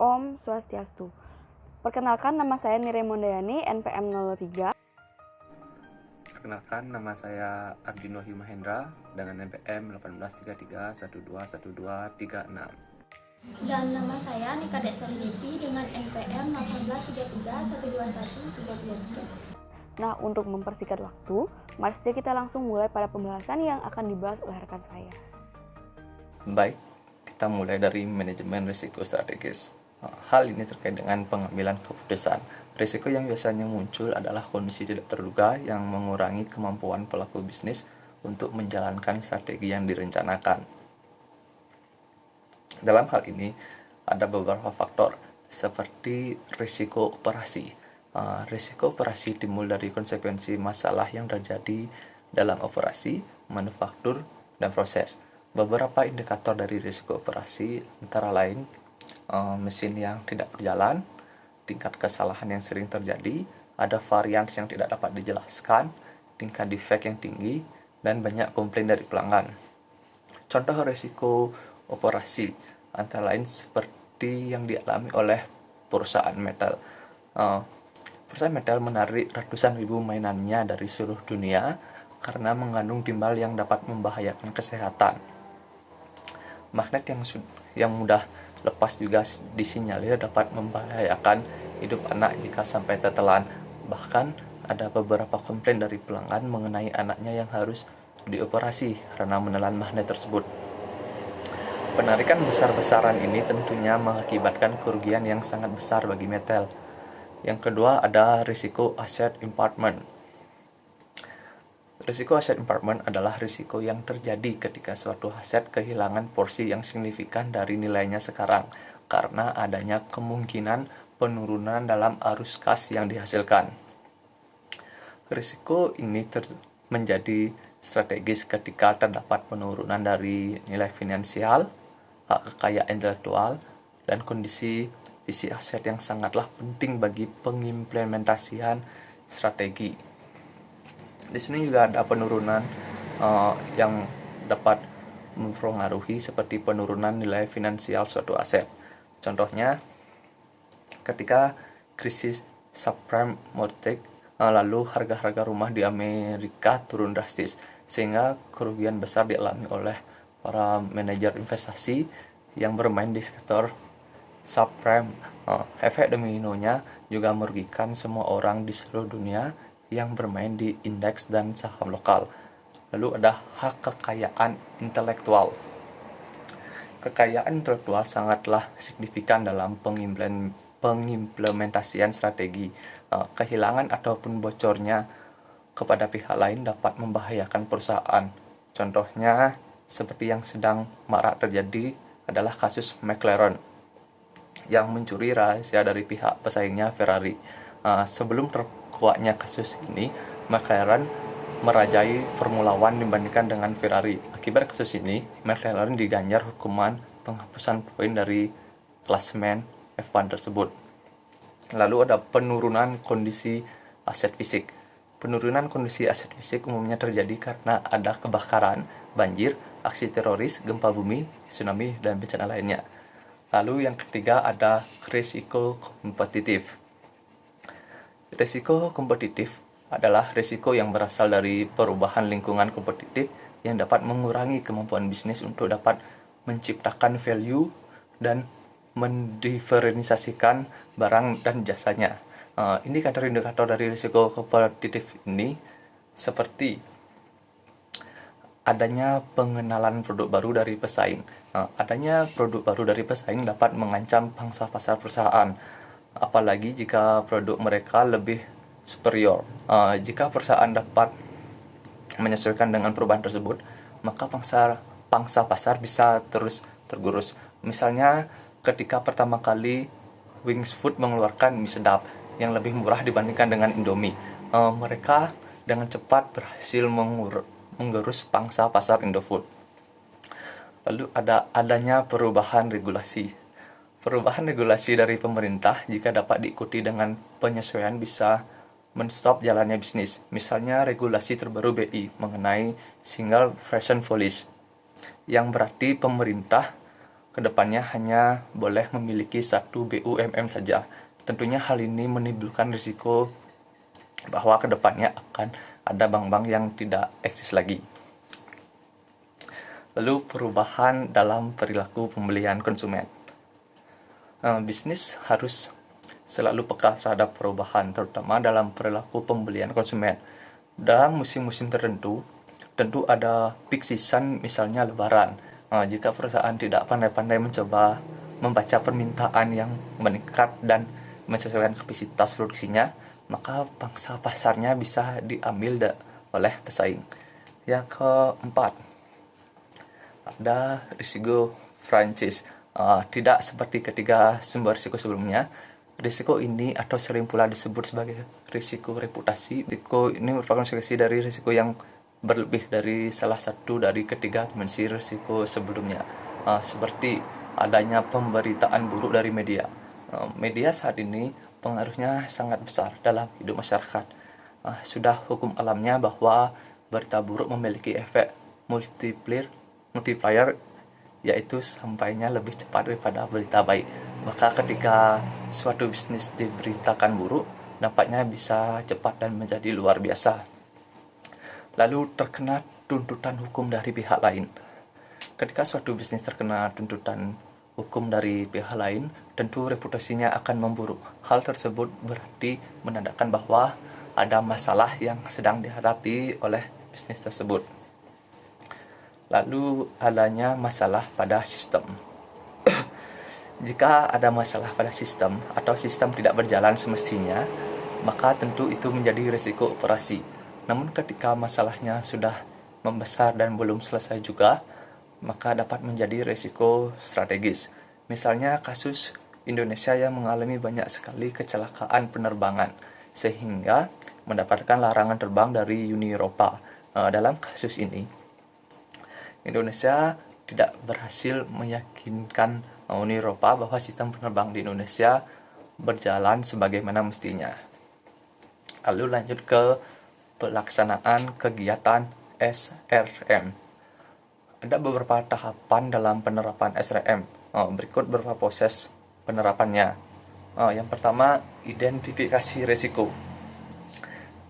Om Swastiastu. Perkenalkan, nama saya Nire Mondayani, NPM 03. Perkenalkan, nama saya Arjun Wahyu Mahendra dengan NPM 1833121236. Dan nama saya Nika Desari Devi dengan NPM 1833121323. Nah, untuk mempersingkat waktu, mari saja kita langsung mulai pada pembahasan yang akan dibahas oleh rekan saya. Baik, kita mulai dari manajemen risiko strategis. Hal ini terkait dengan pengambilan keputusan. Risiko yang biasanya muncul adalah kondisi tidak terduga yang mengurangi kemampuan pelaku bisnis untuk menjalankan strategi yang direncanakan. Dalam hal ini, ada beberapa faktor seperti risiko operasi. Risiko operasi timbul dari konsekuensi masalah yang terjadi dalam operasi, manufaktur, dan proses. Beberapa indikator dari risiko operasi antara lain mesin yang tidak berjalan, tingkat kesalahan yang sering terjadi, ada varians yang tidak dapat dijelaskan, tingkat defect yang tinggi, dan banyak komplain dari pelanggan. Contoh risiko operasi antara lain seperti yang dialami oleh perusahaan metal. Perusahaan metal menarik ratusan ribu mainannya dari seluruh dunia karena mengandung timbal yang dapat membahayakan kesehatan. Magnet yang mudah lepas juga disinyalir dapat membahayakan hidup anak jika sampai tertelan. Bahkan ada beberapa komplain dari pelanggan mengenai anaknya yang harus dioperasi karena menelan magnet tersebut. Penarikan besar-besaran ini tentunya mengakibatkan kerugian yang sangat besar bagi metal. Yang kedua ada risiko asset impairment. Risiko asset impairment adalah risiko yang terjadi ketika suatu aset kehilangan porsi yang signifikan dari nilainya sekarang karena adanya kemungkinan penurunan dalam arus kas yang dihasilkan. Risiko ini menjadi strategis ketika terdapat penurunan dari nilai finansial, hak kekayaan intelektual, dan kondisi visi aset yang sangatlah penting bagi pengimplementasian strategi. Di sini juga ada penurunan yang dapat mempengaruhi seperti penurunan nilai finansial suatu aset. Contohnya, ketika krisis subprime mortgage, lalu harga-harga rumah di Amerika turun drastis, sehingga kerugian besar dialami oleh para manajer investasi yang bermain di sektor subprime. Efek dominonya juga merugikan semua orang di seluruh dunia yang bermain di indeks dan saham lokal. Lalu ada hak kekayaan intelektual. Kekayaan intelektual sangatlah signifikan dalam pengimplementasian strategi. Kehilangan ataupun bocornya kepada pihak lain dapat membahayakan perusahaan. Contohnya seperti yang sedang marak terjadi adalah kasus McLaren yang mencuri rahasia dari pihak pesaingnya Ferrari. Sebelum terkuaknya kasus ini, McLaren merajai Formula One dibandingkan dengan Ferrari. Akibat kasus ini, McLaren diganjar hukuman penghapusan poin dari klasemen F1 tersebut. Lalu ada penurunan kondisi aset fisik. Penurunan kondisi aset fisik umumnya terjadi karena ada kebakaran, banjir, aksi teroris, gempa bumi, tsunami, dan bencana lainnya. Lalu yang ketiga ada risiko kompetitif. Risiko kompetitif adalah risiko yang berasal dari perubahan lingkungan kompetitif yang dapat mengurangi kemampuan bisnis untuk dapat menciptakan value dan mendiferensiasikan barang dan jasanya. Indikator-indikator dari risiko kompetitif ini seperti adanya pengenalan produk baru dari pesaing. Adanya produk baru dari pesaing dapat mengancam pangsa pasar perusahaan, apalagi jika produk mereka lebih superior. Jika perusahaan dapat menyesuaikan dengan perubahan tersebut, maka pangsa pasar bisa terus tergerus. Misalnya, ketika pertama kali Wings Food mengeluarkan mie sedap yang lebih murah dibandingkan dengan Indomie, mereka dengan cepat berhasil menggerus pangsa pasar Indofood. Lalu adanya perubahan regulasi. Perubahan regulasi dari pemerintah jika dapat diikuti dengan penyesuaian bisa men-stop jalannya bisnis. Misalnya regulasi terbaru BI mengenai Single Version Policy, yang berarti pemerintah kedepannya hanya boleh memiliki satu BUMN saja. Tentunya hal ini menimbulkan risiko bahwa kedepannya akan ada bank-bank yang tidak eksis lagi. Lalu perubahan dalam perilaku pembelian konsumen. Bisnis harus selalu peka terhadap perubahan, terutama dalam perilaku pembelian konsumen. Dalam musim-musim tertentu, tentu ada peak season, misalnya lebaran. Jika perusahaan tidak pandai-pandai mencoba membaca permintaan yang meningkat dan menyesuaikan kapasitas produksinya, maka pangsa pasarnya bisa diambil oleh pesaing. Yang keempat, ada risiko franchise. Tidak seperti ketiga sumber risiko sebelumnya, risiko ini atau sering pula disebut sebagai risiko reputasi. Risiko ini merupakan konsekuensi dari risiko yang berlebih dari salah satu dari ketiga dimensi risiko sebelumnya, seperti adanya pemberitaan buruk dari media. Media saat ini pengaruhnya sangat besar dalam hidup masyarakat. Sudah hukum alamnya bahwa berita buruk memiliki efek multiplier, yaitu sampainya lebih cepat daripada berita baik. Maka ketika suatu bisnis diberitakan buruk, dampaknya bisa cepat dan menjadi luar biasa. Lalu terkena tuntutan hukum dari pihak lain. Ketika suatu bisnis terkena tuntutan hukum dari pihak lain, tentu reputasinya akan memburuk. Hal tersebut berarti menandakan bahwa ada masalah yang sedang dihadapi oleh bisnis tersebut. Lalu adanya masalah pada sistem. Jika ada masalah pada sistem atau sistem tidak berjalan semestinya, maka tentu itu menjadi risiko operasi. Namun ketika masalahnya sudah membesar dan belum selesai juga, maka dapat menjadi risiko strategis. Misalnya kasus Indonesia yang mengalami banyak sekali kecelakaan penerbangan, sehingga mendapatkan larangan terbang dari Uni Eropa. Dalam kasus ini, Indonesia tidak berhasil meyakinkan Uni Eropa bahwa sistem penerbangan di Indonesia berjalan sebagaimana mestinya. Lalu lanjut ke pelaksanaan kegiatan SRM. Ada beberapa tahapan dalam penerapan SRM. Berikut beberapa proses penerapannya. Yang pertama, identifikasi risiko.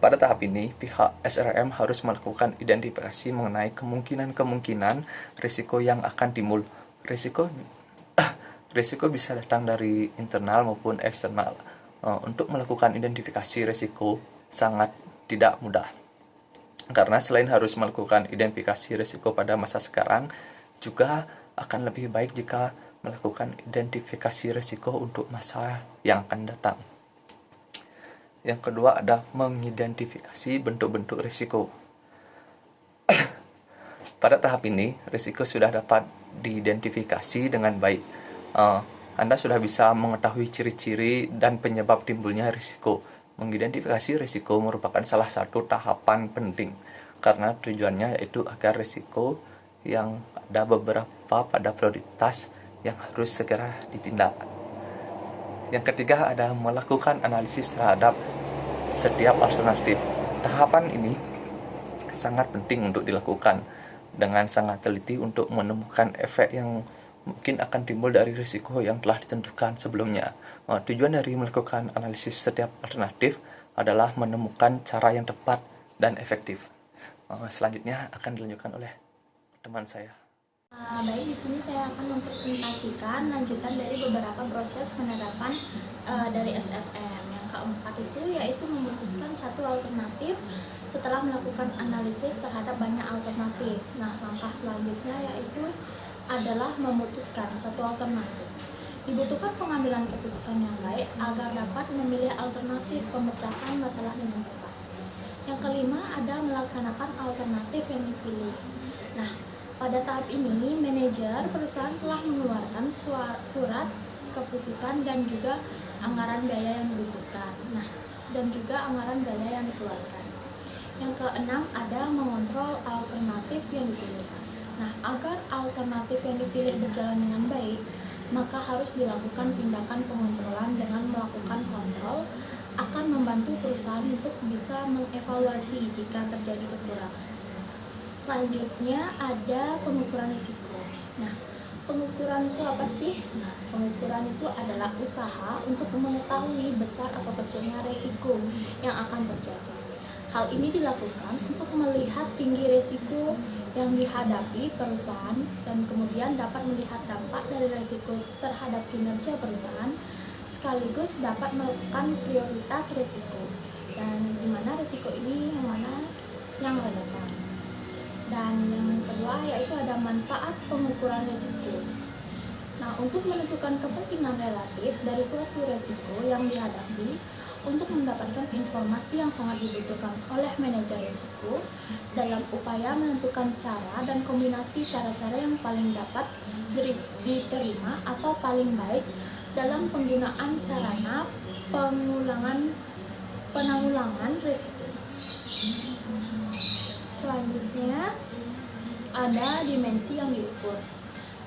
Pada tahap ini, pihak SRM harus melakukan identifikasi mengenai kemungkinan-kemungkinan risiko yang akan timbul. Risiko bisa datang dari internal maupun eksternal. Untuk melakukan identifikasi risiko sangat tidak mudah. Karena selain harus melakukan identifikasi risiko pada masa sekarang, juga akan lebih baik jika melakukan identifikasi risiko untuk masa yang akan datang. Yang kedua ada mengidentifikasi bentuk-bentuk risiko. Pada tahap ini, risiko sudah dapat diidentifikasi dengan baik. Anda sudah bisa mengetahui ciri-ciri dan penyebab timbulnya risiko. Mengidentifikasi risiko merupakan salah satu tahapan penting, karena tujuannya yaitu agar risiko yang ada beberapa pada prioritas yang harus segera ditindak. Yang ketiga ada melakukan analisis terhadap setiap alternatif. Tahapan ini sangat penting untuk dilakukan dengan sangat teliti untuk menemukan efek yang mungkin akan timbul dari risiko yang telah ditentukan sebelumnya. Tujuan dari melakukan analisis setiap alternatif adalah menemukan cara yang tepat dan efektif. Selanjutnya akan dilanjutkan oleh teman saya. Baik, di sini saya akan mempresentasikan lanjutan dari beberapa proses penerapan dari SRM. Yang keempat itu yaitu memutuskan satu alternatif setelah melakukan analisis terhadap banyak alternatif. Nah, langkah selanjutnya yaitu adalah memutuskan satu alternatif. Dibutuhkan pengambilan keputusan yang baik agar dapat memilih alternatif pemecahan masalah dengan tepat. Yang kelima ada melaksanakan alternatif yang dipilih. Nah, pada tahap ini manajer perusahaan telah mengeluarkan surat keputusan dan juga anggaran biaya yang dibutuhkan. Nah, dan juga anggaran biaya yang dikeluarkan. Yang keenam ada mengontrol alternatif yang dipilih. Nah, agar alternatif yang dipilih berjalan dengan baik, maka harus dilakukan tindakan pengontrolan dengan melakukan kontrol akan membantu perusahaan untuk bisa mengevaluasi jika terjadi kekurangan. Selanjutnya ada pengukuran risiko. Nah, Pengukuran itu apa sih? Nah, pengukuran itu adalah usaha untuk mengetahui besar atau kecilnya resiko yang akan terjadi. Hal ini dilakukan untuk melihat tinggi resiko yang dihadapi perusahaan dan kemudian dapat melihat dampak dari resiko terhadap kinerja perusahaan, sekaligus dapat melakukan prioritas resiko dan di mana resiko ini yang mana yang relevan. Dan yang kedua yaitu ada manfaat pengukuran risiko. Nah, untuk menentukan kepentingan relatif dari suatu risiko yang dihadapi untuk mendapatkan informasi yang sangat dibutuhkan oleh manajer risiko dalam upaya menentukan cara dan kombinasi cara-cara yang paling dapat diterima atau paling baik dalam penggunaan sarana penanggulangan risiko. Selanjutnya ada dimensi yang diukur.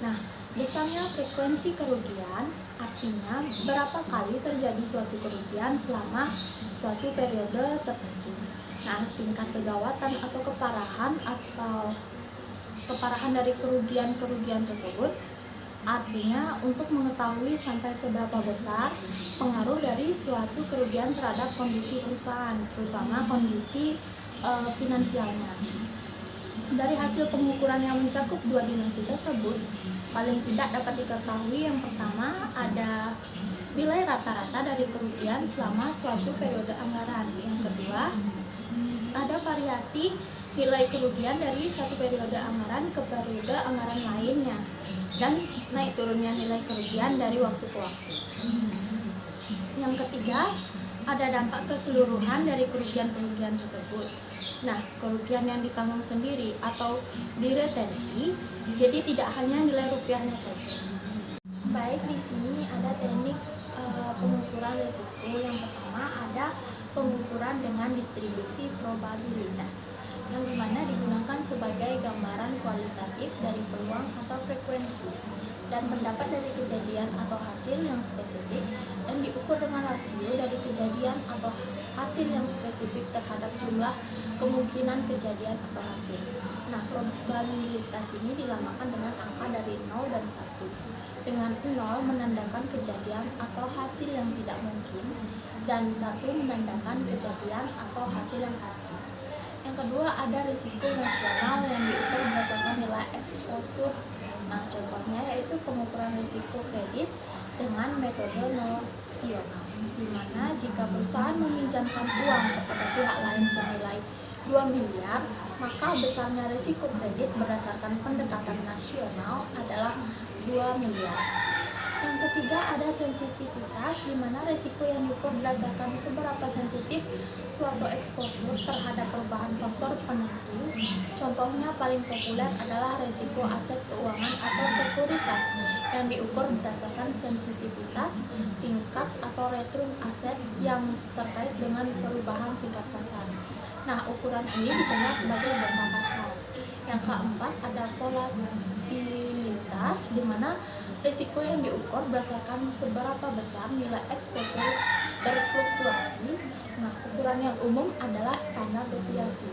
Nah, besarnya frekuensi kerugian artinya berapa kali terjadi suatu kerugian selama suatu periode tertentu. Nah, tingkat kegawatan atau keparahan dari kerugian tersebut artinya untuk mengetahui sampai seberapa besar pengaruh dari suatu kerugian terhadap kondisi perusahaan, terutama kondisi finansialnya. Dari hasil pengukuran yang mencakup dua dimensi tersebut, paling tidak dapat diketahui yang pertama ada nilai rata-rata dari kerugian selama suatu periode anggaran. Yang kedua, ada variasi nilai kerugian dari satu periode anggaran ke periode anggaran lainnya, dan naik turunnya nilai kerugian dari waktu ke waktu. Yang ketiga, ada dampak keseluruhan dari kerugian-kerugian tersebut. Nah, kerugian yang ditanggung sendiri atau diretensi, jadi tidak hanya nilai rupiahnya saja. Baik, di sini ada teknik pengukuran risiko. Yang pertama ada pengukuran dengan distribusi probabilitas, yang dimana digunakan sebagai gambaran kualitatif dari peluang atau frekuensi dan pendapat dari kejadian atau hasil yang spesifik, dan diukur dengan rasio dari kejadian atau hasil yang spesifik terhadap jumlah kemungkinan kejadian atau hasil. Nah, probabilitas ini dilamakan dengan angka dari 0 dan 1. Dengan 0 menandakan kejadian atau hasil yang tidak mungkin, dan 1 menandakan kejadian atau hasil yang pasti. Yang kedua ada risiko nasional yang diukur berdasarkan nilai eksposur. Nah, contohnya yaitu pengukuran risiko kredit dengan metode nosional, di mana jika perusahaan meminjamkan uang kepada pihak lain senilai 2 miliar, maka besarnya risiko kredit berdasarkan pendekatan nasional adalah 2 miliar. Yang ketiga ada sensitivitas, di mana risiko yang diukur berdasarkan seberapa sensitif suatu eksposur terhadap perubahan faktor penentu. Contohnya paling populer adalah risiko aset keuangan atau sekuritas, yang diukur berdasarkan sensitivitas tingkat atau return aset yang terkait dengan perubahan tingkat pasar. Nah, ukuran ini dikenal sebagai beta pasar. Yang keempat ada volatilitas, di mana risiko yang diukur berdasarkan seberapa besar nilai eksposur berfluktuasi. Nah, ukuran yang umum adalah standar deviasi,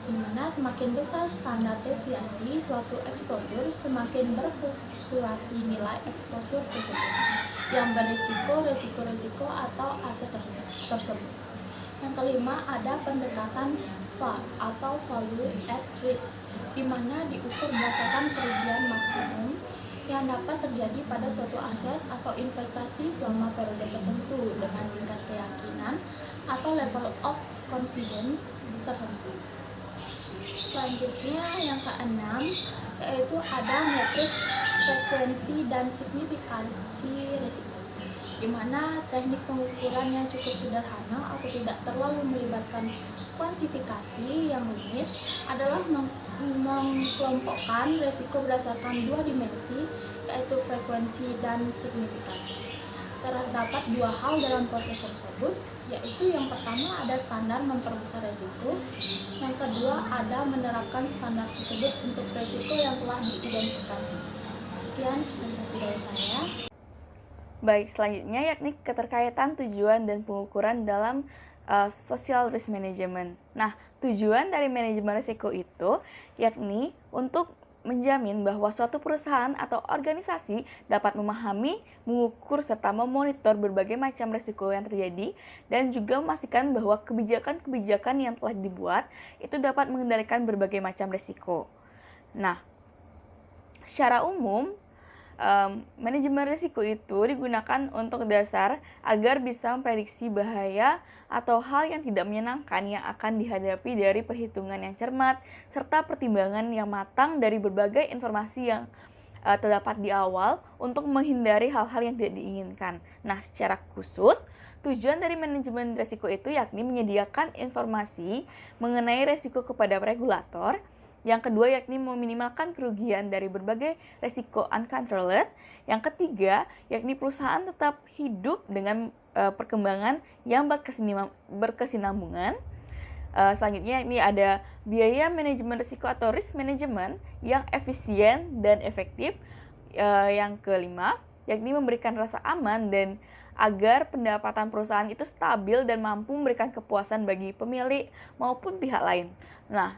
di mana semakin besar standar deviasi suatu eksposur, semakin berfluktuasi nilai eksposur tersebut yang berisiko risiko atau aset tersebut. Yang kelima ada pendekatan VAR atau value at risk, di mana diukur berdasarkan kerugian maksimum yang dapat terjadi pada suatu aset atau investasi selama periode tertentu dengan tingkat keyakinan atau level of confidence tertentu. Selanjutnya yang keenam yaitu ada matriks frekuensi dan signifikansi risiko, di mana teknik pengukurannya cukup sederhana atau tidak terlalu melibatkan kuantifikasi yang rumit adalah mengkelompokkan risiko berdasarkan dua dimensi, yaitu frekuensi dan signifikansi. Terdapat dua hal dalam proses tersebut, yaitu yang pertama ada standar memperbesar risiko, yang kedua ada menerapkan standar tersebut untuk risiko yang telah diidentifikasi. Sekian presentasi dari saya. Baik, selanjutnya yakni keterkaitan tujuan dan pengukuran dalam social risk management. Nah, tujuan dari manajemen risiko itu yakni untuk menjamin bahwa suatu perusahaan atau organisasi dapat memahami, mengukur, serta memonitor berbagai macam risiko yang terjadi, dan juga memastikan bahwa kebijakan-kebijakan yang telah dibuat itu dapat mengendalikan berbagai macam risiko. Nah, secara umum, manajemen risiko itu digunakan untuk dasar agar bisa memprediksi bahaya atau hal yang tidak menyenangkan yang akan dihadapi dari perhitungan yang cermat serta pertimbangan yang matang dari berbagai informasi yang terdapat di awal untuk menghindari hal-hal yang tidak diinginkan. Nah, secara khusus, tujuan dari manajemen risiko itu yakni menyediakan informasi mengenai risiko kepada regulator. Yang kedua yakni meminimalkan kerugian dari berbagai risiko uncontrolled. Yang ketiga yakni perusahaan tetap hidup dengan perkembangan yang berkesinambungan. Selanjutnya ini ada biaya manajemen risiko atau risk management yang efisien dan efektif. Yang kelima yakni memberikan rasa aman dan agar pendapatan perusahaan itu stabil dan mampu memberikan kepuasan bagi pemilik maupun pihak lain. Nah,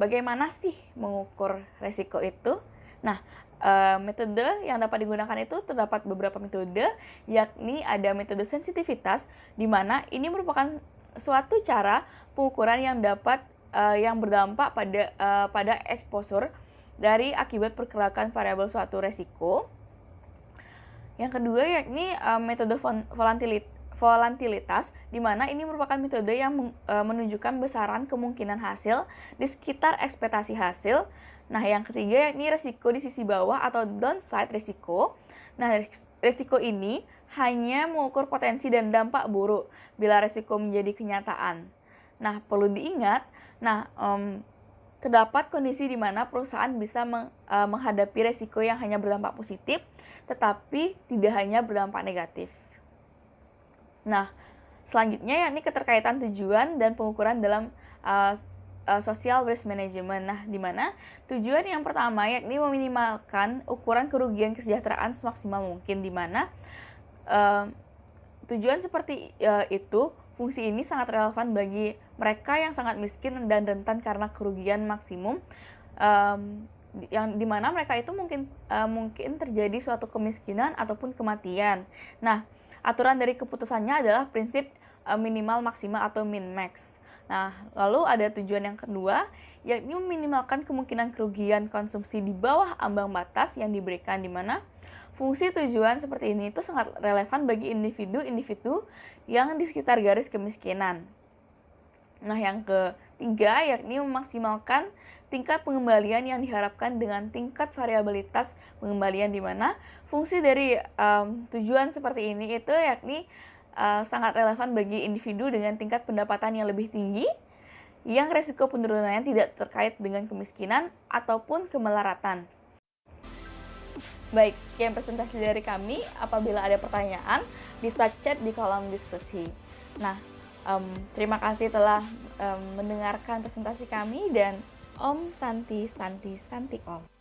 bagaimana sih mengukur resiko itu? Nah, metode yang dapat digunakan itu terdapat beberapa metode, yakni ada metode sensitivitas, di mana ini merupakan suatu cara pengukuran yang berdampak pada exposure dari akibat pergerakan variabel suatu resiko. Yang kedua yakni metode volatilitas, di mana ini merupakan metode yang menunjukkan besaran kemungkinan hasil di sekitar ekspektasi hasil. Nah, yang ketiga yakni risiko di sisi bawah atau downside risiko. Nah, risiko ini hanya mengukur potensi dan dampak buruk bila risiko menjadi kenyataan. Nah, perlu diingat, terdapat kondisi di mana perusahaan bisa menghadapi risiko yang hanya berdampak positif, tetapi tidak hanya berdampak negatif. Nah, selanjutnya yakni keterkaitan tujuan dan pengukuran dalam social risk management. Nah, di mana tujuan yang pertama yakni meminimalkan ukuran kerugian kesejahteraan semaksimal mungkin, di mana tujuan seperti itu, fungsi ini sangat relevan bagi mereka yang sangat miskin dan rentan karena kerugian maksimum, yang dimana mereka itu mungkin terjadi suatu kemiskinan ataupun kematian. Nah, aturan dari keputusannya adalah prinsip minimal maksimal atau min-max. Nah, lalu ada tujuan yang kedua, yakni meminimalkan kemungkinan kerugian konsumsi di bawah ambang batas yang diberikan, di mana fungsi tujuan seperti ini itu sangat relevan bagi individu-individu yang di sekitar garis kemiskinan. Nah, yang ketiga yakni memaksimalkan tingkat pengembalian yang diharapkan dengan tingkat variabilitas pengembalian, di mana fungsi dari tujuan seperti ini itu yakni sangat relevan bagi individu dengan tingkat pendapatan yang lebih tinggi yang risiko penurunannya tidak terkait dengan kemiskinan ataupun kemelaratan. Baik, sekian presentasi dari kami. Apabila ada pertanyaan, bisa chat di kolom diskusi. Nah, terima kasih telah mendengarkan presentasi kami, dan Om Santi Santi Santi Om.